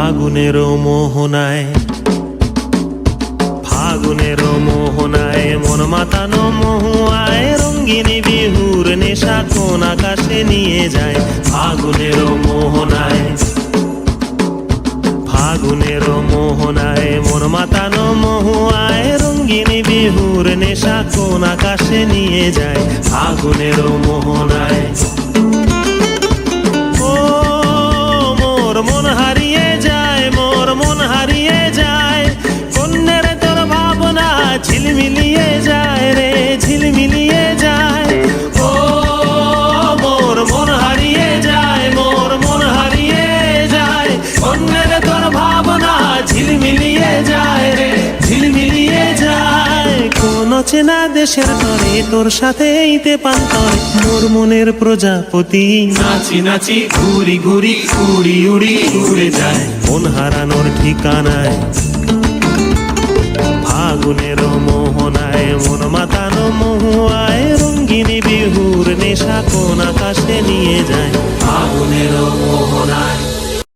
ফাগুনের মোহনায়, ফাগুনের মোহনায় মন মাতানো মহুয়ায় রঙ্গিনী বিহুর নেশা কোন আকাশে নিয়ে যায়। ফাগুনের মোহনায়, ফাগুনের মোহনায় মন মাতানো মহুয়ায় রঙ্গিনী বিহুর নেশা কোন আকাশে নিয়ে যায়। ফাগুনের মোহনায় ও মোর মন হারিয়ে যায়, মোর মন হারিয়ে যায়, কন্যের তোর ভাবনা ঝিলমিলিয়ে যায় রে, ঝিলমিলিয়ে যায়। ও মোর মন হারিয়ে যায়, মোর মন হারিয়ে যায়, কন্যের তোর ভাবনা ঝিলমিলিয়ে যায় রে, ঝিলমিলিয়ে যায়। কোন চেনা দেশের তরে তোর সাথে এইতে পান্তরে মোর মনের প্রজাপতি নাচি নাচি ঘুরি ঘুরি উড়ি উড়ি উড়ে যায় মন হারানোর ঠিকানায়। ফাগুনের মোহনায় মন মাতানো মহুয়ায় রঙ্গিনী বিহুর নেশা কোন আকাশে নিয়ে যায়। ফাগুনের মোহনায়।